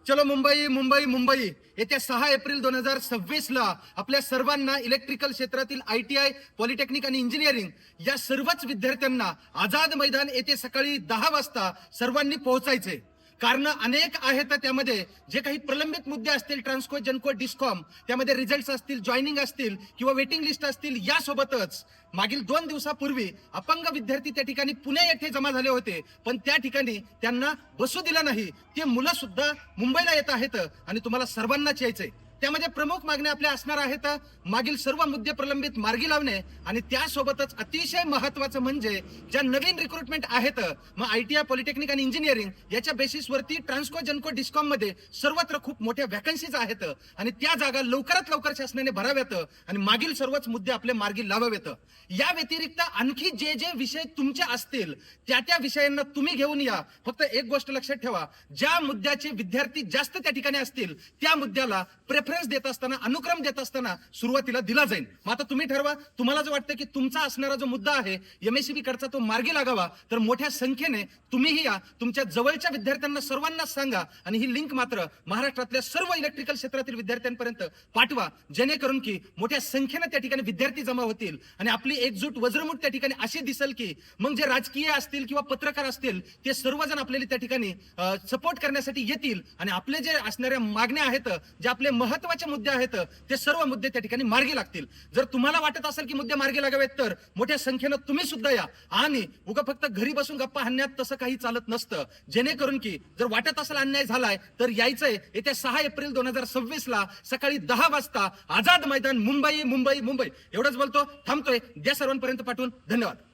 चलो मुंबई मुंबई मुंबई येत्या 6 एप्रिल 2026 ला आपल्या सर्वांना इलेक्ट्रिकल क्षेत्रातील ITI, पॉलिटेक्निक आणि इंजिनिअरिंग या सर्वच विद्यार्थ्यांना आझाद मैदान येथे सकाळी 10 वाजता सर्वांनी पोहोचायचे। कारण अनेक आहेत, त्यामध्ये जे काही प्रलंबित मुद्दे असतील, ट्रान्सको, जेनको, डिस्कॉम, त्यामध्ये रिझल्ट्स असतील, जॉईनिंग असतील किंवा वेटिंग लिस्ट असतील, यासोबतच मागील 2 दिवसापूर्वी अपंग विद्यार्थी त्या ठिकाणी पुणे येथे जमा झाले होते, पण त्या ठिकाणी त्यांना बसू दिलं नाही। ते मुलं सुद्धा मुंबईला येत आहेत आणि तुम्हाला सर्वांनाच यायचंय। त्यामध्ये प्रमुख मागण्या आपल्या असणार आहेत, मागील सर्व मुद्दे प्रलंबित मार्गी लावणे आणि त्यासोबतच अतिशय महत्त्वाचं म्हणजे ज्या नवीन रिक्रुटमेंट आहेत, मग ITI, पॉलिटेक्निक आणि इंजिनिअरिंग याच्या बेसिसवरती ट्रान्सको, जेनको, डिस्कॉम मध्ये सर्वत्र खूप मोठ्या वॅकन्सीज आहेत आणि त्या जागा लवकरात लवकर शासनाने भराव्यात आणि मागील सर्वच मुद्दे आपले मार्गी लावावेत। या व्यतिरिक्त आणखी जे जे विषय तुमचे असतील त्या त्या विषयांना तुम्ही घेऊन या। फक्त एक गोष्ट लक्षात ठेवा, ज्या मुद्द्याचे विद्यार्थी जास्त त्या ठिकाणी असतील त्या मुद्द्याला प्रेफरन्स देत असताना, अनुक्रम देत असताना सुरुवातीला दिला जाईल। मग आता तुम्ही ठरवा, तुम्हाला जर वाटतं की तुमचा असणारा जो मुद्दा आहे MSCB कडचा तो मार्गी लागावा, तर मोठ्या संख्येने तुम्हीही या, तुमच्या जवळच्या विद्यार्थ्यांना सर्वांना सांगा आणि ही लिंक मात्र महाराष्ट्रातल्या सर्व इलेक्ट्रिकल क्षेत्रातील विद्यार्थ्यांपर्यंत पाठवा, जेणेकरून की मोठ्या संख्येने त्या ठिकाणी विद्यार्थी जमा होतील आणि आपली एकजूट वज्रमूठ त्या ठिकाणी अशी दिसेल की मग जे राजकीय असतील किंवा पत्रकार असतील ते सर्वजण आपल्याला त्या ठिकाणी सपोर्ट करण्यासाठी येतील आणि आपले जे असणाऱ्या मागण्या आहेत, जे आपले महत्त्वाचे मुद्दे आहेत, ते सर्व मुद्दे त्या ठिकाणी मार्गी लागतील। जर तुम्हाला वाटत असेल की मुद्दे मार्गी लागावेत तर मोठ्या संख्येनं तुम्ही सुद्धा या आणि उगा फक्त घरी बसून गप्पा हाणण्यात तसं काही चालत नसतं। जेणेकरून की जर वाटत असेल अन्याय झालाय तर यायचंय येत्या 6 एप्रिल 2026 ला सकाळी 10 वाजता आझाद मैदान, मुंबई मुंबई मुंबई। एवढंच बोलतो, थांबतोय। द्या सर्वांपर्यंत पाठवून। धन्यवाद।